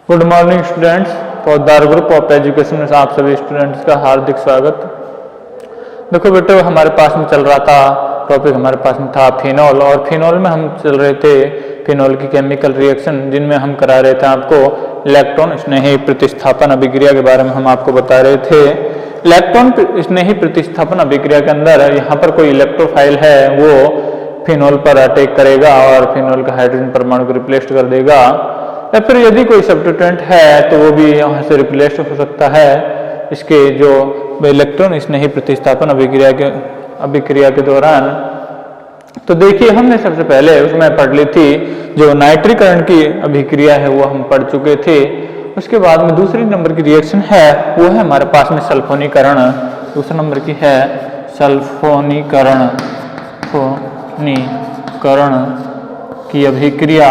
Good morning students. पौधार group of education में आप सभी स्टूडेंट्स का हार्दिक स्वागत। देखो बेटे, हमारे पास में चल रहा था टॉपिक, हमारे पास में था फिनॉल, और फिनॉल में हम चल रहे थे फिनॉल की केमिकल रिएक्शन, जिनमें हम करा रहे थे आपको इलेक्ट्रॉन स्नेही प्रतिस्थापन अभिक्रिया के बारे में हम आपको बता रहे थे। इलेक्ट्रॉन स्नेही प्रतिस्थापन अभिक्रिया के अंदर यहाँ पर कोई इलेक्ट्रोफाइल है, वो फिनॉल पर अटैक करेगा और फिनॉल का हाइड्रोजन परमाणु को रिप्लेस कर देगा, या फिर यदि कोई सब्स्टिट्यूएंट है तो वो भी यहाँ से रिप्लेस हो सकता है इसके जो इलेक्ट्रॉन स्नेही प्रतिस्थापन अभिक्रिया के दौरान। तो देखिए, हमने सबसे पहले उसमें पढ़ ली थी जो नाइट्रीकरण की अभिक्रिया है, वो हम पढ़ चुके थे। उसके बाद में दूसरी नंबर की रिएक्शन है वो है हमारे पास में सल्फोनीकरण। दूसरा नंबर की है सल्फोनीकरण की अभिक्रिया।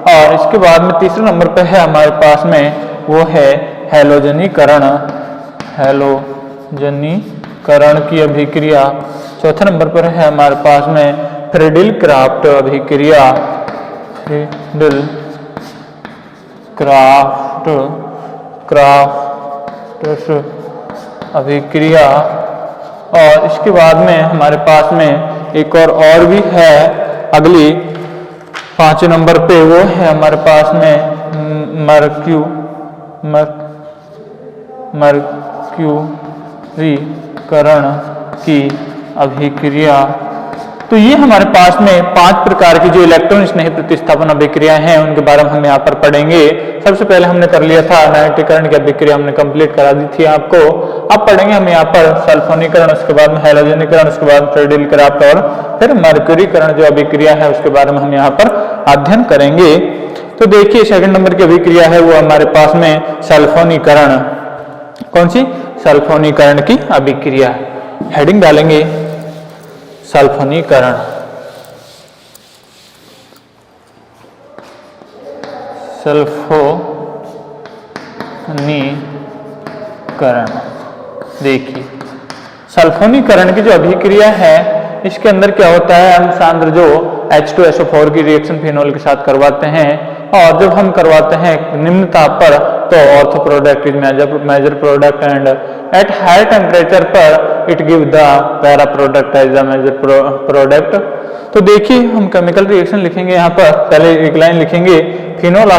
और इसके बाद में तीसरे नंबर पर है हमारे पास में वो है हैलोजनीकरण की अभिक्रिया। चौथे नंबर पर है हमारे पास में फ्रीडिल क्राफ्ट अभिक्रिया। अभिक्रिया। और इसके बाद में हमारे पास में एक और भी है अगली 5 नंबर पे, वो है हमारे पास में मर्क्यूरीकरण की अभिक्रिया। तो ये हमारे पास में 5 प्रकार की जो इलेक्ट्रॉन स्नेही प्रतिस्थापन अभिक्रिया हैं उनके बारे में हम यहाँ पर पढ़ेंगे। सबसे पहले हमने कर लिया था नाइट्रीकरण की अभिक्रिया, हमने कंप्लीट करा दी थी आपको। अब पढ़ेंगे हम यहाँ पर सल्फोनीकरण, उसके बाद में हैलोजनीकरण, उसके बाद फ्रीडिल क्राफ्ट और फिर मर्क्यूरीकरण जो अभिक्रिया है उसके बारे में हम यहाँ पर अध्ययन करेंगे। तो देखिए, सेकंड नंबर की अभिक्रिया है वो हमारे पास में सल्फोनीकरण। कौन सी? सल्फोनीकरण की अभिक्रिया। हेडिंग डालेंगे सल्फोनीकरण। देखिए, सल्फोनीकरण की जो अभिक्रिया है इसके अंदर क्या होता है, हम सांद्र जो H2SO4 की रिएक्शन फिनॉल के साथ करवाते हैं, और जब हम करवाते हैं निम्न ताप पर तो ortho product is major product and at high temperature पर it give the para product as the major product. तो देखिए, हम केमिकल रिएक्शन लिखेंगे यहाँ पर। पहले एक लाइन लिखेंगे, फिनॉल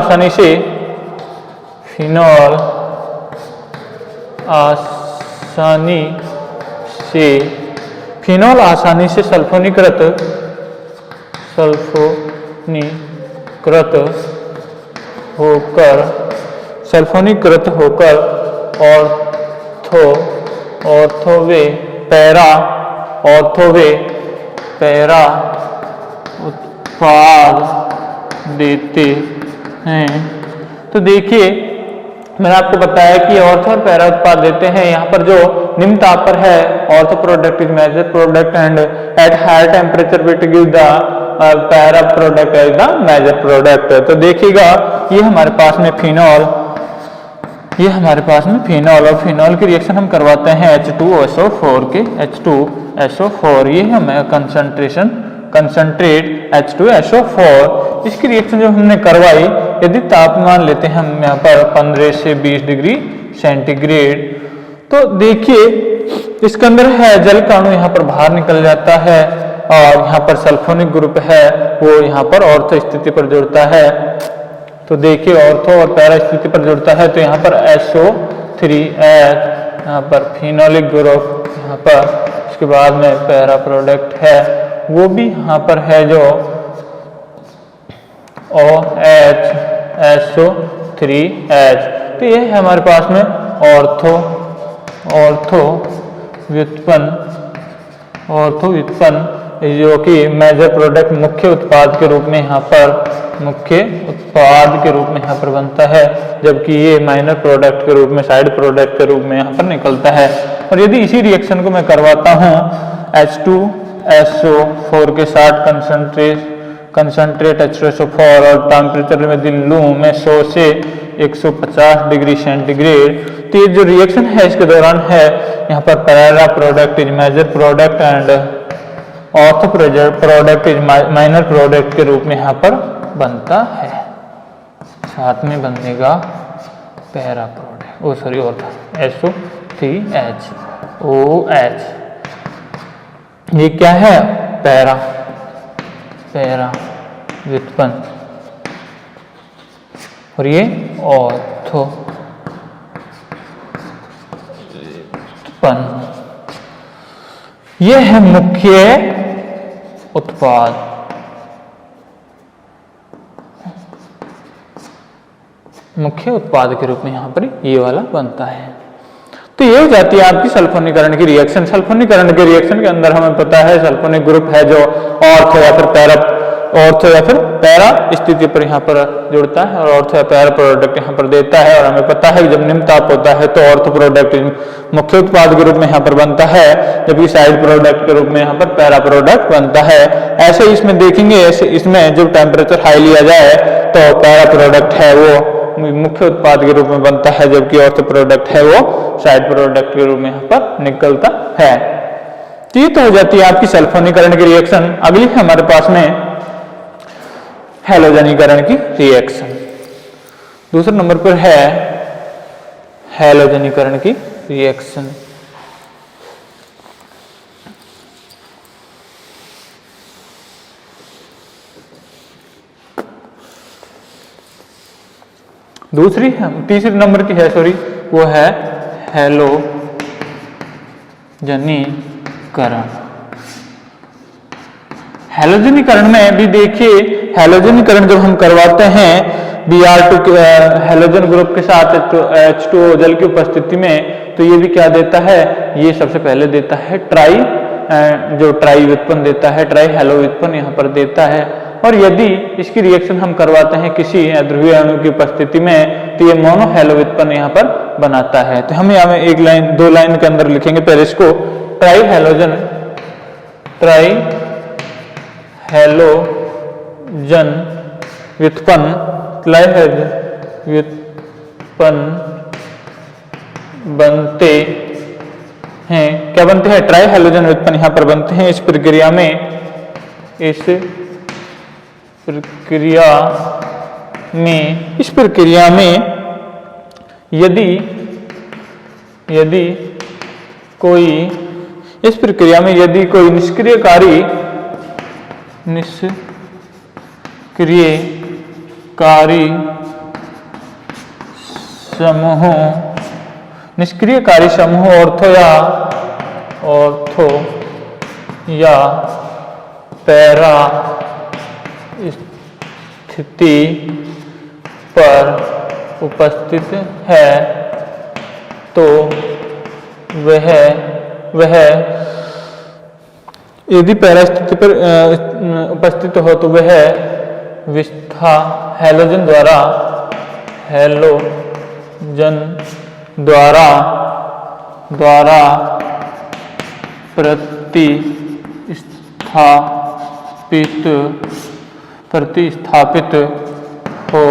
आसानी से सल्फोनीकृत होकर पैरा उत्पाद देते हैं। तो देखिए, मैंने आपको बताया कि ऑर्थो और पैरा उत्पाद देते हैं। यहाँ पर जो निम्न ताप पर है ortho product is major product and at higher temperature with give the para product as the major product. तो देखिएगा, ये हमारे पास में फिनॉल, और फिनॉल की रिएक्शन हम करवाते हैं H2SO4 के H2SO4, ये हमें कंसंट्रेट H2SO4। इसकी रिएक्शन जब हमने करवाई, यदि तापमान लेते हैं हम यहाँ पर 15 से 20 डिग्री सेंटीग्रेड, तो देखिए इसके अंदर है जल का अणु यहाँ पर बाहर निकल जाता है, और यहाँ पर सल्फोनिक ग्रुप है वो यहाँ पर ऑर्थो स्थिति पर जुड़ता है। तो देखिए, ऑर्थो और पैरा स्थिति पर जुड़ता है, तो यहाँ पर SO3H, यहाँ पर फिनोलिक ग्रुप, यहाँ पर उसके बाद में पैरा प्रोडक्ट है वो भी यहाँ पर है जो OH SO3H। तो ये है हमारे पास में ऑर्थो व्युत्पन्न जो कि मेजर प्रोडक्ट मुख्य उत्पाद के रूप में यहाँ पर बनता है, जबकि ये माइनर प्रोडक्ट के रूप में, साइड प्रोडक्ट के रूप में यहाँ पर निकलता है। और यदि इसी रिएक्शन को मैं करवाता हूँ H2SO4 के साथ कंसंट्रेट H2SO4 और टेम्परेचर में यदि लूँ मैं 100 से 150 डिग्री सेंटीग्रेड, तो ये जो रिएक्शन है इसके दौरान है यहाँ पर para product is major product and ortho product is minor product के रूप में यहाँ पर बनता है। साथ में बनेगा पैरा प्रोडक्ट, ओ सॉरी और था SO3H ये क्या है? पैरा व्युत्पन्न, और ये ऑर्थो व्युत्पन्न। ये है मुख्य उत्पाद। मुख्य उत्पाद के रूप में यहाँ पर ये वाला बनता है। तो ये हो जाती है आपकी सल्फोनीकरण की रिएक्शन। सल्फोनीकरण के रिएक्शन के अंदर हमें पता है सल्फोनिक ग्रुप है जो ऑर्थो या फिर पैरा स्थिति पर यहाँ पर जुड़ता है और ऑर्थो या पैरा प्रोडक्ट यहाँ पर देता है। और हमें पता है कि जब निम्न ताप होता है तो ऑर्थो प्रोडक्ट मुख्य उत्पाद के रूप में यहाँ पर बनता है, जबकि साइड प्रोडक्ट के रूप में यहाँ पर पैरा प्रोडक्ट बनता है। ऐसे ही इसमें देखेंगे, ऐसे इसमें जब टेम्परेचर हाई लिया जाए तो पैरा प्रोडक्ट है वो मुख्य उत्पाद के रूप में बनता है, जबकि ऑर्थो प्रोडक्ट है वो साइड प्रोडक्ट के रूप में यहाँ पर निकलता है। तो ये तो हो जाती है आपकी सल्फोनीकरण की रिएक्शन। अगली है हमारे पास में हैलोजनीकरण की रिएक्शन। दूसरे नंबर पर है हैलोजनीकरण की रिएक्शन। तीसरे नंबर की है वो है हैलोजनीकरण। हैलोजनीकरण में भी देखिए, हैलोजनीकरण जब हम करवाते हैं Br2 हैलोजन ग्रुप के साथ H2O जल की उपस्थिति में, तो ये भी क्या देता है? ये सबसे पहले देता है ट्राई व्युत्पन्न देता है, ट्राई हैलो व्युत्पन्न यहाँ पर देता है। और यदि इसकी रिएक्शन हम करवाते हैं किसी ध्रुवीय अणु की उपस्थिति में तो ये मोनो हैलो व्युत्पन्न यहाँ पर बनाता है। तो हम यहाँ एक लाइन 2 लाइन के अंदर लिखेंगे पहले इसको, ट्राई हैलोजन व्युत्पन्न बनते हैं। क्या बनते हैं? ट्राई हैलोजन व्युत्पन्न यहाँ पर बनते हैं। इस प्रक्रिया में यदि कोई निष्क्रियकारी समूह ऑर्थो या पैरा स्थिति पर उपस्थित है तो वह यदि पैरा स्थिति पर उपस्थित हो तो वह विस्था हैलोजन द्वारा प्रतिस्थापित हो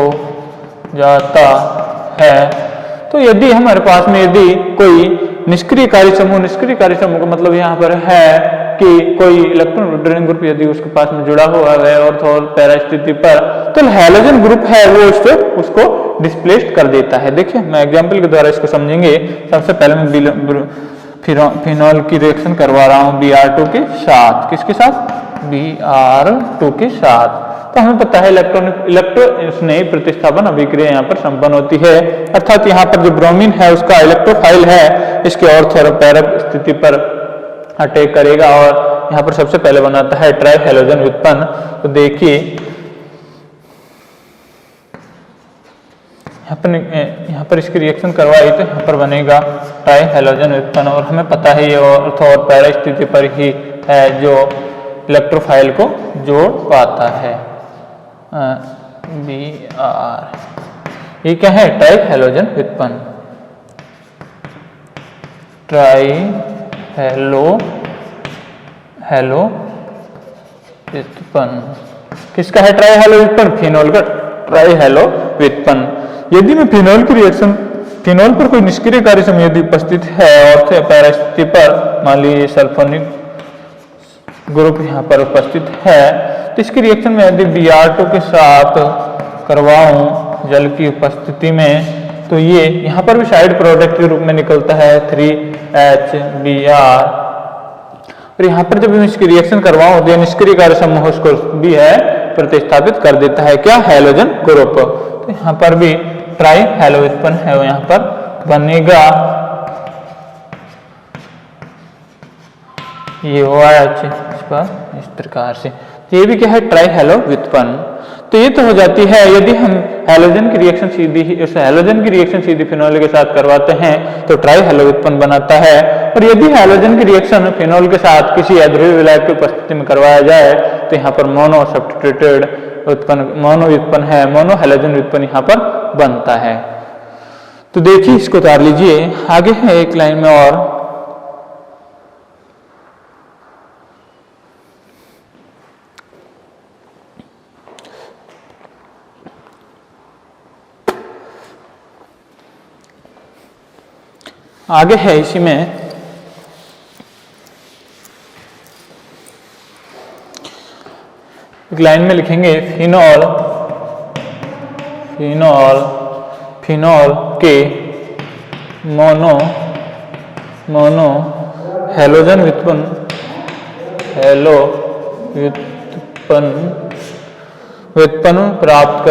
जाता है। तो यदि हमारे पास में यदि कोई निष्क्रियकारी समूह का मतलब यहाँ पर है कि कोई इलेक्ट्रॉन विड्रॉइंग ग्रुप यदि उसके पास में जुड़ा हुआ है ऑर्थो और पैरा स्थिति पर, तो हैलोजन ग्रुप है वो उसको डिस्प्लेस्ड कर देता है। देखिए मैं एग्जांपल के द्वारा इसको समझेंगे। सबसे पहले मैं फिनॉल की रिएक्शन करवा रहा हूँ Br2 के साथ। किसके साथ? Br2 के साथ। तो हमें पता है इलेक्ट्रो स्नेही प्रतिस्थापन अभिक्रिया यहाँ पर संपन्न होती है, अर्थात यहाँ पर जो ब्रोमीन है उसका इलेक्ट्रोफाइल है इसके ऑर्थो और पैरा स्थिति पर अटैक करेगा और यहाँ पर सबसे पहले बनाता है ट्राई हैलोजन व्युत्पन्न। तो देखिए यहाँ पर इसकी रिएक्शन करवाई तो यहाँ पर बनेगा ट्राई हैलोजन व्युत्पन्न। और हमें पता है ये ऑर्थो और पैरा स्थिति पर ही है जो इलेक्ट्रोफाइल को जोड़ पाता है। Br ये क्या है? ट्राई हैलोजन व्युत्पन्न। ट्राई हैलो व्युत्पन्न किसका है? ट्राई हैलो व्युत्पन्न, फिनॉल का ट्राई हैलो व्युत्पन्न। यदि मैं फिनॉल पर कोई निष्क्रियकारी समूह यदि उपस्थित है ऑर्थो या पैरा स्थिति पर, मान लीजिए सल्फोनिक ग्रुप यहाँ पर उपस्थित है, तो इसकी रिएक्शन में यदि Br2 के साथ करवाऊं जल की उपस्थिति में तो ये यहाँ पर भी साइड प्रोडक्ट के रूप में निकलता है 3HBr। और यहाँ पर जब हम इसकी रिएक्शन करवाओ तो निष्क्रिय कार्य समूह को भी है प्रतिस्थापित कर देता है क्या, हैलोजन ग्रुप। तो यहाँ पर भी ट्राई हैलो उत्पन्न है, यहाँ पर बनेगा ये OH इस प्रकार से। ये भी क्या है, ट्राई हैलो व्युत्पन्न। तो ये तो हो जाती है यदि हम हैलोजन की रिएक्शन सीधी फिनोल के साथ करवाते हैं तो ट्राई हैलो व्युत्पन्न बनाता है। और यदि हैलोजन की रिएक्शन फिनोल के साथ किसी अध्रुवीय विलायक की उपस्थिति में करवाया जाए तो यहाँ पर मोनो सब्स्टिट्यूटेड उत्पन्न, मोनो व्युत्पन्न है, मोनो हैलोजन व्युत्पन्न यहाँ पर बनता है। तो देखिए इसको उतार लीजिए, आगे है एक लाइन में और आगे है इसी में एक लाइन में लिखेंगे फिनोल के मोनो हैलोजन व्युत्पन्न प्राप्त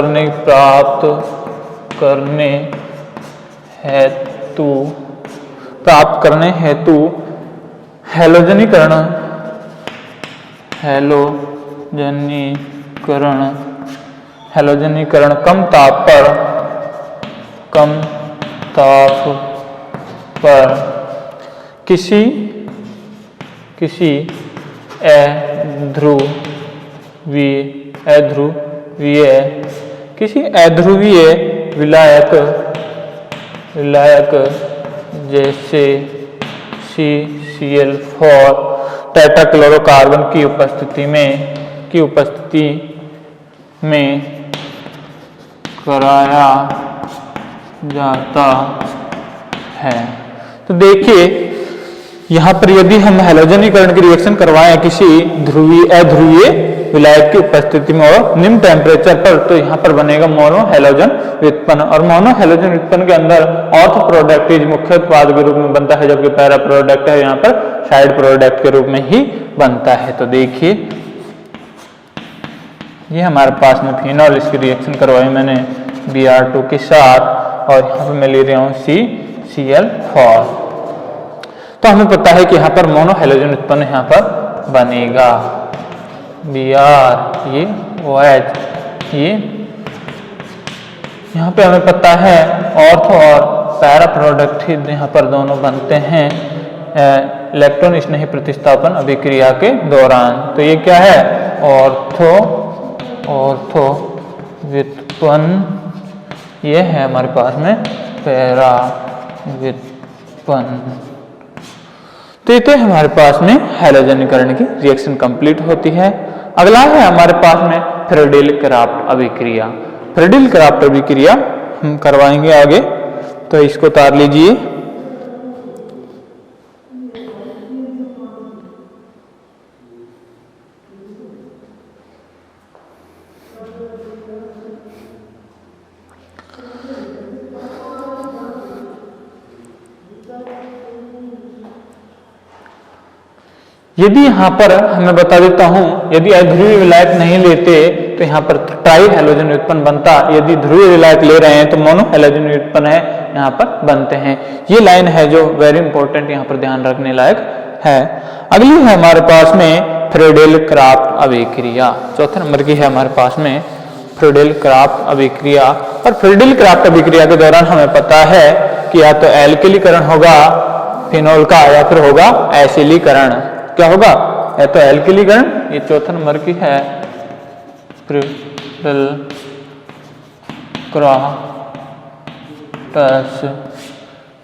करने हेतु हैलोजनीकरण कम ताप पर किसी अध्रुवीय विलायक जैसे CCl4 टेट्राक्लोरोकार्बन की उपस्थिति में कराया जाता है। तो देखिए यहाँ पर यदि हम हैलोजनीकरण की रिएक्शन करवाएं किसी अध्रुवीय विलायक की उपस्थिति में और निम्न टेम्परेचर पर, तो यहाँ पर बनेगा मोनो हैलोजन व्युत्पन्न। और मोनो हैलोजन व्युत्पन्न के अंदर ऑर्थो प्रोडक्ट मुख्य उत्पाद के रूप में बनता है, जबकि पैरा प्रोडक्ट है यहाँ पर साइड प्रोडक्ट के रूप में ही बनता है। तो देखिए ये हमारे पास में फिनोल, इसकी रिएक्शन करवाई मैंने Br2 के साथ और यहाँ पर मैं ले रहा हूँ CCl4। तो हमें पता है कि यहाँ पर मोनो हैलोजन उत्पन्न यहाँ पर बनेगा Br, ये OH, ये यहाँ पे हमें पता है ऑर्थो और पैरा प्रोडक्ट ही यहाँ पर दोनों बनते हैं इलेक्ट्रॉन स्नेही प्रतिस्थापन अभिक्रिया के दौरान। तो ये क्या है, ऑर्थो व्युत्पन्न, ये है हमारे पास में पैरा व्युत्पन्न। तो ये तो हमारे पास में हैलोजनीकरण की रिएक्शन कंप्लीट होती है। अगला है हमारे पास में फ्रेडेल-क्राफ्ट अभिक्रिया। फ्रेडेल-क्राफ्ट अभिक्रिया हम करवाएंगे आगे, तो इसको उतार लीजिए। यदि यहाँ पर मैं बता देता हूँ, यदि अध्रुवीय विलायक नहीं लेते तो यहाँ पर ट्राई हैलोजन व्युत्पन्न बनता। यदि ध्रुवीय विलायक ले रहे हैं तो मोनो हैलोजन व्युत्पन्न है यहाँ पर बनते हैं। ये लाइन है जो वेरी इंपॉर्टेंट, यहाँ पर ध्यान रखने लायक है। अगली है हमारे पास में फ्रेडेल-क्राफ्ट अभिक्रिया, चौथे नंबर की है हमारे पास में फ्रेडेल-क्राफ्ट अभिक्रिया। और फ्रेडेल-क्राफ्ट अभिक्रिया के दौरान हमें पता है कि या तो एल्किलीकरण होगा फिनोल का या फिर होगा एसिलीकरण। क्या होगा, या तो एल्किलीकरण, ये चौथा नंबर की है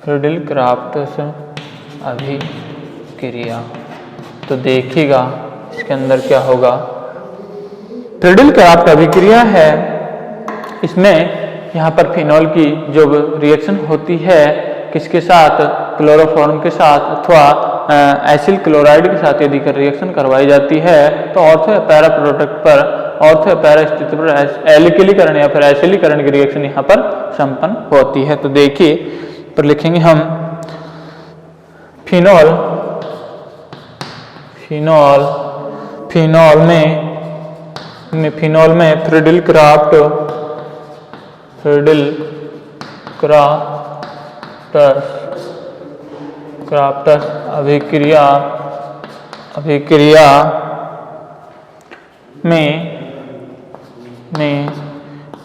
फ्रेडेल-क्राफ्ट अभिक्रिया। तो देखिएगा इसके अंदर क्या होगा। फ्रेडेल-क्राफ्ट अभिक्रिया है, इसमें यहाँ पर फिनोल की जो रिएक्शन होती है किसके साथ, क्लोरोफॉर्म के साथ अथवा एसिल क्लोराइड के साथ यदि रिएक्शन करवाई जाती है तो ऑर्थो या पैरा प्रोडक्ट पर ऑर्थो या पैरा स्थिति पर एल्किलीकरण या फिर एसिलीकरण की रिएक्शन यहाँ पर संपन्न होती है। तो देखिए पर लिखेंगे हम फिनॉल फिनॉल में फ्रीडिल क्राफ्टस अभिक्रिया में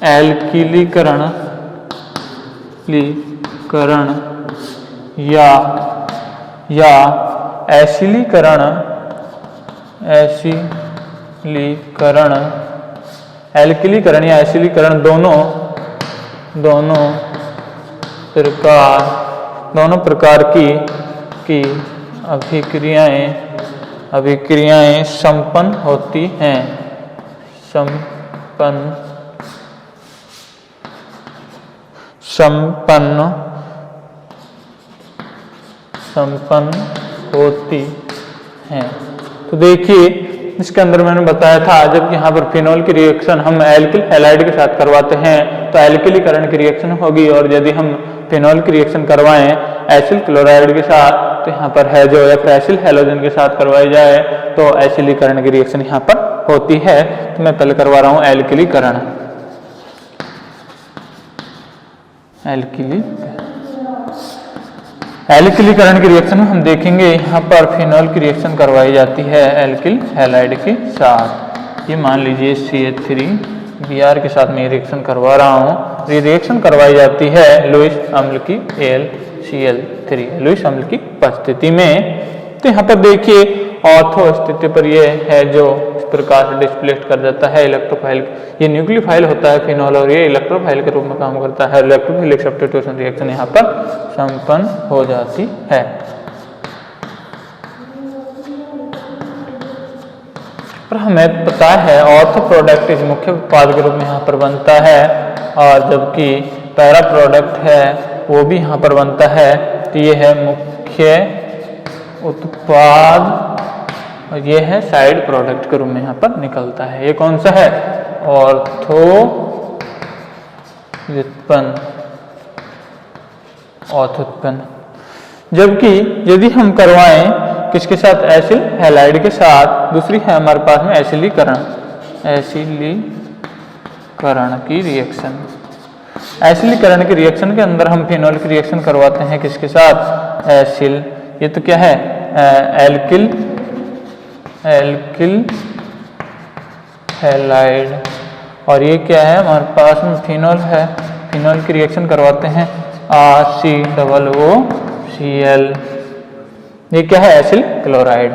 एल्किलीकरण या एसिलीकरण एल्किलीकरण या एसिलीकरण दोनों प्रकार की अभिक्रियाएं संपन्न होती हैं। संपन्न होती हैं। तो देखिए इसके अंदर मैंने बताया था जब यहाँ पर फिनॉल की रिएक्शन हम एल्किल हैलाइड के साथ करवाते हैं तो एल्किलीकरण की रिएक्शन होगी, और यदि हम फिनॉल की रिएक्शन करवाएं एसिल क्लोराइड के साथ तो यहाँ पर है जो या फिर एसिल हैलोजन के साथ करवाई जाए तो एसिलीकरण की रिएक्शन यहाँ पर होती है। तो मैं पहले करवा रहा हूँ एल्किलीकरण। एल्किलीकरण की रिएक्शन में हम देखेंगे यहाँ पर फिनॉल की रिएक्शन करवाई जाती है एल्किल हैलाइड के साथ। ये मान लीजिए CH3Br के साथ मैं रिएक्शन करवा रहा हूँ। ये रिएक्शन करवाई जाती है लुईस अम्ल की AlCl3 लुईस अम्ल की उपस्थिति में। तो यहाँ पर देखिए ऑर्थो स्थिति पर ये है जो इस प्रकार से डिस्प्लेस्ड कर जाता है इलेक्ट्रोफाइल। ये न्यूक्लियोफाइल होता है फिनॉल और ये इलेक्ट्रोफाइल के रूप में काम करता है। इलेक्ट्रोफिलिक सब्स्टिट्यूशन रिएक्शन यहाँ पर संपन्न हो जाती है। पर हमें पता है ऑर्थो प्रोडक्ट इस मुख्य उत्पाद के रूप में यहाँ पर बनता है, और जबकि पैरा प्रोडक्ट है वो भी यहाँ पर बनता है। तो ये है मुख्य उत्पाद और ये है साइड प्रोडक्ट के रूप में यहाँ पर निकलता है। ये कौन सा है? ऑर्थो व्युत्पन्न। जबकि यदि हम करवाएं किसके साथ? एसिल हैलाइड के साथ, दूसरी है हमारे पास में एसिलीकरण की रिएक्शन। एसिलीकरण की रिएक्शन के अंदर हम फिनॉल की रिएक्शन करवाते हैं किसके साथ? एसिल। ये तो क्या है? Alkyl halide. और ये क्या है? हमारे पास में फिनॉल है। फिनॉल की रिएक्शन करवाते हैं RCOOCl। ये क्या है? Acyl chloride.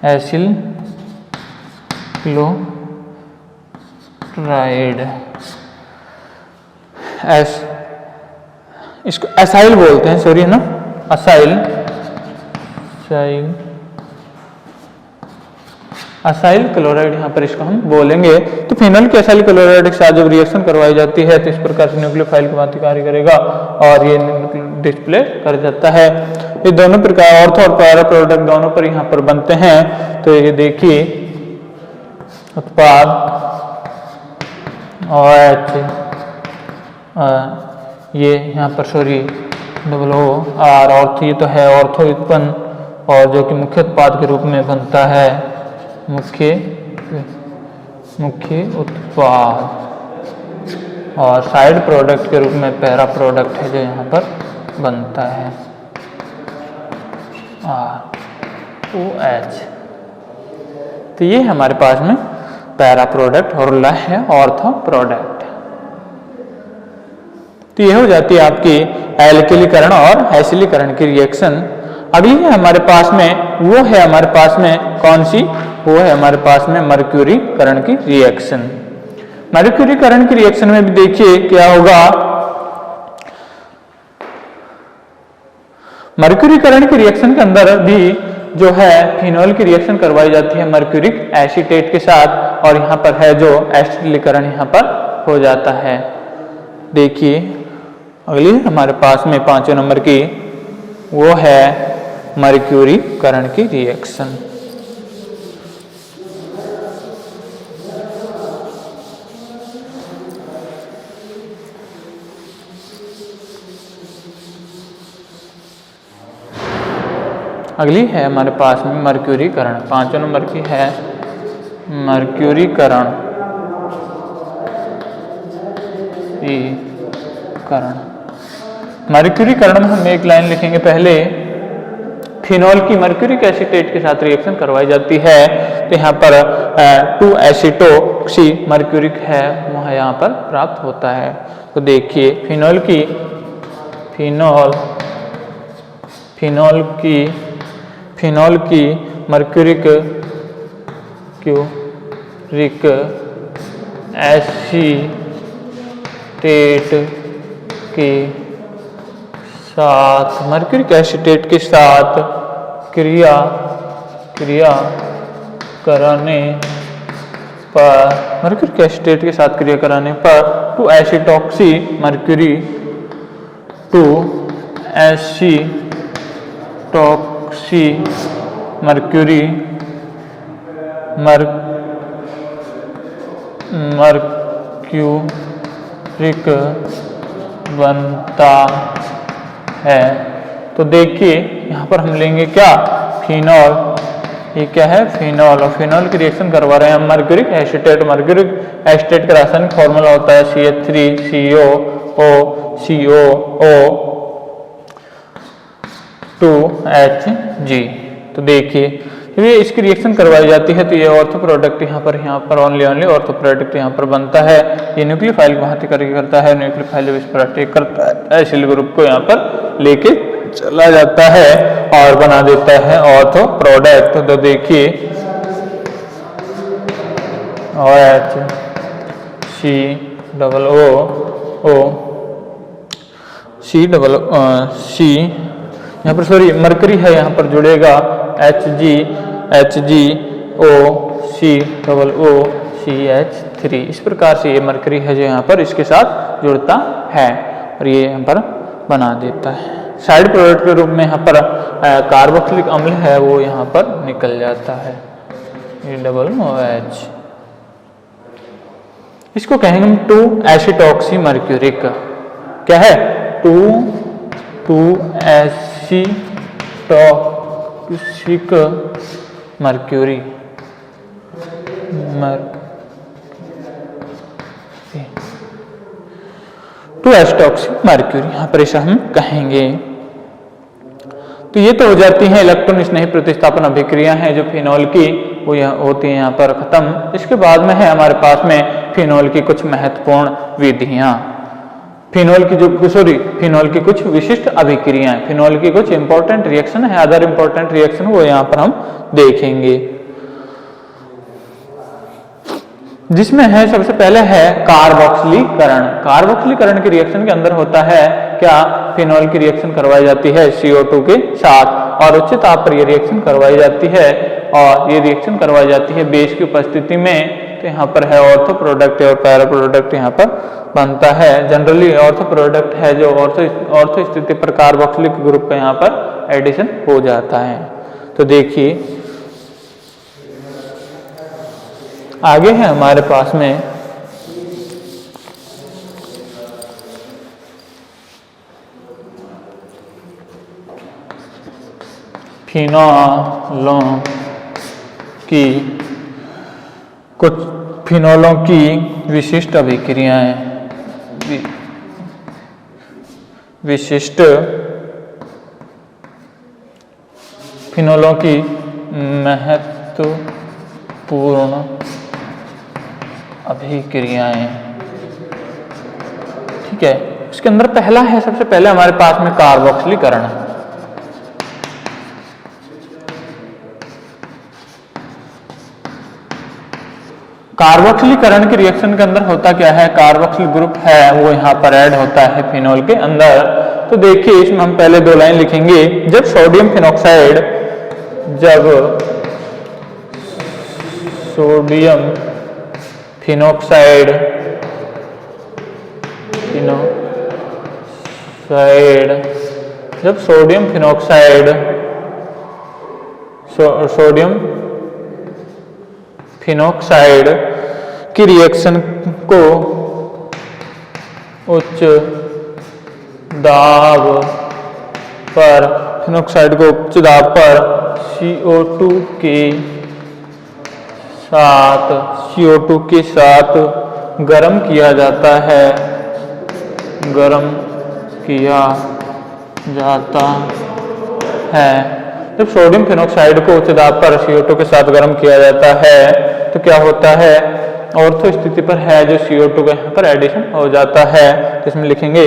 Acyl chloride. इसको एसाइल बोलते हैं, सॉरी है ना, असाइल क्लोराइड यहाँ पर इसको हम बोलेंगे। तो फिनॉल के असाइल क्लोराइड के साथ जब रिएक्शन करवाई जाती है तो इस प्रकार से न्यूक्लियोफाइल की भांति कार्य करेगा और ये डिस्प्ले कर जाता है। ये दोनों प्रकार ऑर्थो और पैरा प्रोडक्ट दोनों पर यहाँ पर बनते हैं। तो ये देखिए उत्पाद OH, ये यहाँ पर सॉरी OR ऑर्थो, ये तो है ऑर्थो व्युत्पन्न, और जो कि मुख्य उत्पाद के रूप में बनता है मुख्य उत्पाद, और साइड प्रोडक्ट के रूप में पैरा प्रोडक्ट है जो यहाँ पर बनता है OH। तो ये हमारे पास में पैरा प्रोडक्ट और है ऑर्थो प्रोडक्ट। तो ये हो जाती है आपकी एल्किलीकरण और एसिलीकरण की रिएक्शन। अगली है हमारे पास में, वो है हमारे पास में कौन सी? वो है हमारे पास में मर्क्यूरीकरण की रिएक्शन। मर्क्यूरीकरण की रिएक्शन में भी देखिए क्या होगा। मर्क्यूरीकरण की रिएक्शन के अंदर भी जो है फिनॉल की रिएक्शन करवाई जाती है मर्क्यूरिक एसीटेट के साथ, और यहाँ पर है जो एसिलीकरण यहाँ पर हो जाता है। देखिए अगली हमारे पास में 5वें नंबर की, वो है मर्क्यूरीकरण की रिएक्शन। अगली है हमारे पास में मर्क्यूरीकरण, 5वें नंबर की है मर्क्यूरीकरण। मर्क्यूरीकरण में हम एक लाइन लिखेंगे पहले, फिनॉल की मर्क्यूरिक एसीटेट के साथ रिएक्शन करवाई जाती है तो यहाँ पर 2 एसीटोक्सी मर्क्यूरिक है वह यहाँ पर प्राप्त होता है। तो देखिए फिनॉल की मर्क्यूरिक एसीटेट के साथ मर्क्यूरिक एसीटेट के साथ क्रिया कराने पर मर्क्यूरिक एसीटेट के साथ क्रिया कराने पर 2 एसीटोक्सी मर्क्यूरी 2 एसीटोक्सी मर्क्यूरी मर्क्यूरिक बनता है। तो देखिए यहाँ पर हम लेंगे क्या, फिनॉल, ये क्या है फिनॉल, और फिनॉल की रिएक्शन करवा रहे हैं हम मर्क्यूरिक एसीटेट। मर्क्यूरिक एसीटेट का रासायनिक फॉर्मूला होता है CH3COO2Hg। तो देखिए जब ये इसकी रिएक्शन करवाई जाती है तो ये ऑर्थो प्रोडक्ट यहाँ पर ओनली ऑर्थो प्रोडक्ट यहाँ पर बनता है। ये न्यूक्लियोफाइल को भांति करता है, न्यूक्लियोफाइल इस पर अटैक करता है, एसिल ग्रुप को यहाँ पर लेके चला जाता है और बना देता है ऑर्थो प्रोडक्ट। तो देखिए OHCOO यहाँ पर सॉरी मरकरी है, यहाँ पर जुड़ेगा HgOCOOCH3। इस प्रकार से ये मरकरी है जो यहाँ पर इसके साथ जुड़ता है और ये यहाँ पर बना देता है। साइड प्रोडक्ट के रूप में यहाँ पर कार्बोक्सिलिक अम्ल है वो यहाँ पर निकल जाता है, OH। इसको कहेंगे हम 2 एसीटोक्सी मर्क्यूरिक, क्या है 2 एसीटोक्सिक मर्क्यूरी 2 एसीटोक्सिक मर्क्यूरी यहाँ पर इसे हम कहेंगे। तो ये तो हो जाती हैं इलेक्ट्रॉन स्नेही प्रतिस्थापन अभिक्रिया हैं जो फिनॉल की वो होती है यहाँ पर खत्म। इसके बाद में है हमारे पास में फिनॉल की कुछ महत्वपूर्ण विधियां, फिनॉल की कुछ विशिष्ट अभिक्रियाएं, फिनॉल की कुछ इंपॉर्टेंट रिएक्शन है, अदर इंपॉर्टेंट रिएक्शन वो यहाँ पर हम देखेंगे। जिसमें है सबसे पहले है कार्बोक्सिलीकरण। कार्बोक्सिलीकरण की रिएक्शन के अंदर होता है क्या, फिनॉल की रिएक्शन करवाई जाती है CO2 के साथ और उच्च ताप पर ये रिएक्शन करवाई जाती है और ये रिएक्शन करवाई जाती है बेस की उपस्थिति में। तो यहाँ पर है ऑर्थो प्रोडक्ट और पैरा प्रोडक्ट यहाँ पर बनता है। जनरली ऑर्थो प्रोडक्ट है जो ऑर्थो स्थिति पर कार्बोक्सिलिक ग्रुप का यहाँ पर एडिशन हो जाता है। तो देखिए आगे है हमारे पास में फिनॉलों की विशिष्ट अभिक्रियाएं, विशिष्ट फिनॉलों की महत्वपूर्ण अभिक्रियाएं। ठीक है, इसके अंदर पहला है सबसे पहले हमारे पास में कार्बोक्सिलीकरण। कार्बोक्सिलीकरण की रिएक्शन के अंदर होता क्या है, कार्बोक्सिल ग्रुप है वो यहाँ पर ऐड होता है फिनॉल के अंदर। तो देखिए इसमें हम पहले 2 लाइन लिखेंगे, जब सोडियम फिनॉक्साइड सोडियम फिनॉक्साइड की रिएक्शन को उच्च दाब पर फिनॉक्साइड को उच्च दाब पर CO2 के साथ गर्म किया जाता है, गर्म किया जाता है। जब सोडियम फिनॉक्साइड को उच्च दाब पर CO2 के साथ गर्म किया जाता है तो क्या होता है, ऑर्थो स्थिति पर है जो CO2 का यहाँ पर एडिशन हो जाता है। तो इसमें लिखेंगे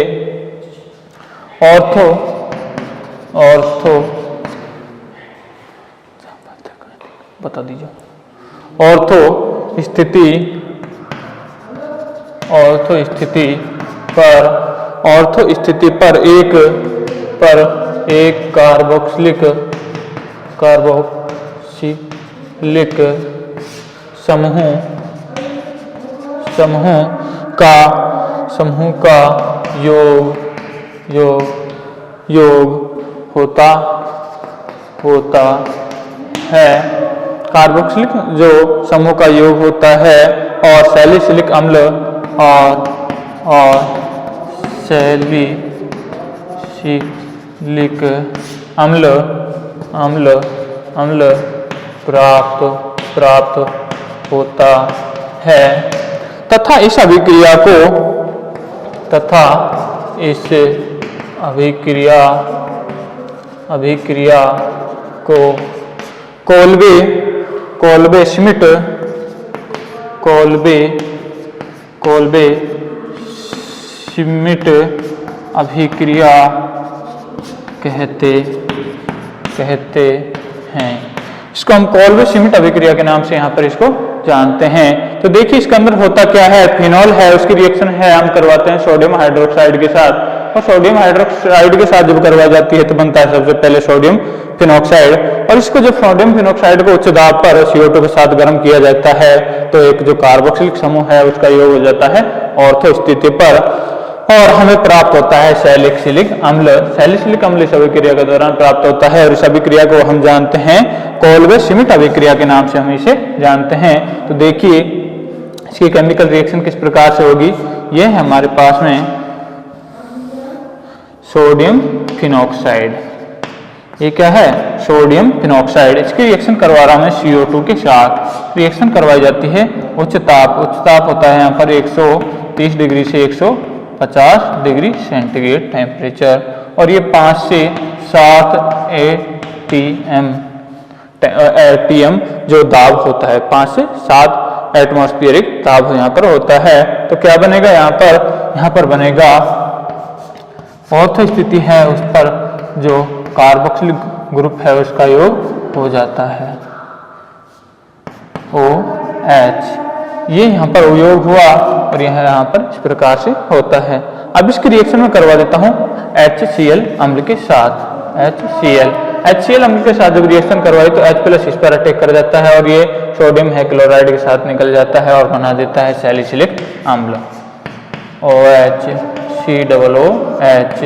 ऑर्थो बता दीजिए, ऑर्थो स्थिति पर एक कार्बोक्सिलिक समूह का योग होता है, कार्बोक्सिलिक जो समूह का योग होता है और सैलिसिलिक अम्ल प्राप्त होता है तथा इस अभिक्रिया को कोल्बे श्मिट अभिक्रिया कहते हैं। इसको हम कोल्बे श्मिट अभिक्रिया के नाम से यहाँ पर इसको जानते हैं। तो देखिए इसके अंदर होता क्या है, फिनॉल है, उसकी रिएक्शन है, हम करवाते हैं सोडियम हाइड्रोक्साइड के साथ, और सोडियम हाइड्रोक्साइड के साथ जब करवाई जाती है तो बनता है सबसे पहले सोडियम फिनॉक्साइड। और इसको जब सोडियम फिनॉक्साइड को उच्च दाब पर CO2 के साथ गर्म किया जाता है तो एक जो कार्बोक्सिलिक समूह है उसका योग हो जाता है ऑर्थो स्थिति पर, और हमें प्राप्त होता है सैलिसिलिक अम्ल इस अभिक्रिया के दौरान प्राप्त होता है। और इस अभिक्रिया को हम जानते हैं कोल्बे श्मिट अभिक्रिया के नाम से हम इसे जानते हैं। तो देखिए इसकी केमिकल रिएक्शन किस प्रकार से होगी। ये है हमारे पास में सोडियम फिनॉक्साइड, ये क्या है सोडियम फिनॉक्साइड, इसकी रिएक्शन करवा रहा हूं मैं CO2 के साथ। रिएक्शन करवाई जाती है उच्च ताप होता है यहाँ पर 130 डिग्री से 150 डिग्री सेंटीग्रेड टेम्परेचर, और ये 5 से 7 ATM जो दाब होता है, 5 से 7 एटमॉस्फेरिक दाब यहाँ पर होता है। तो क्या बनेगा यहाँ पर बनेगा ऑर्थो स्थिति है उस पर जो कार्बोक्सिलिक ग्रुप है उसका योग हो जाता है OH, ये यहाँ पर योग हुआ और यह यहाँ पर इस प्रकार से होता है। अब इसकी रिएक्शन में करवा देता हूँ HCl अम्ल के साथ। HCl अम्ल के साथ जब रिएक्शन करवाई तो H+ इस पर अटैक कर जाता है और ये सोडियम हाइक्लोराइड के साथ निकल जाता है और बना देता है सैलिसिलिक अम्ल OH, COOH,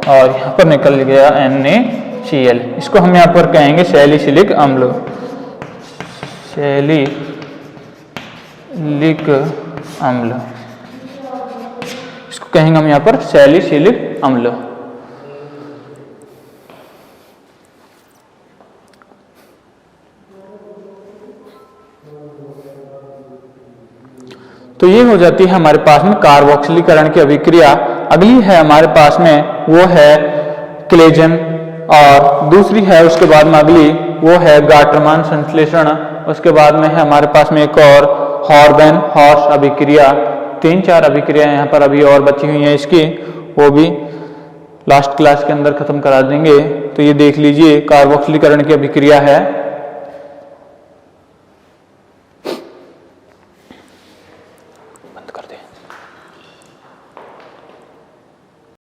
और यहाँ पर निकल गया NaCl। इसको हम यहाँ पर कहेंगे सैलिसिलिक अम्ल, इसको कहेंगे हम यहाँ पर सैलिसिलिक अम्ल। तो ये हो जाती है हमारे पास में कार्बोक्सिलीकरण की अभिक्रिया। अगली है हमारे पास में वो है क्लेजन, और दूसरी है उसके बाद में अगली वो है गाटरमान संश्लेषण। उसके बाद में है हमारे पास में एक और हॉर्स अभिक्रिया। 3-4 अभिक्रिया यहाँ पर अभी और बची हुई हैं इसकी, वो भी लास्ट क्लास के अंदर खत्म करा देंगे। तो ये देख लीजिए कार्बोक्सिलीकरण की अभिक्रिया है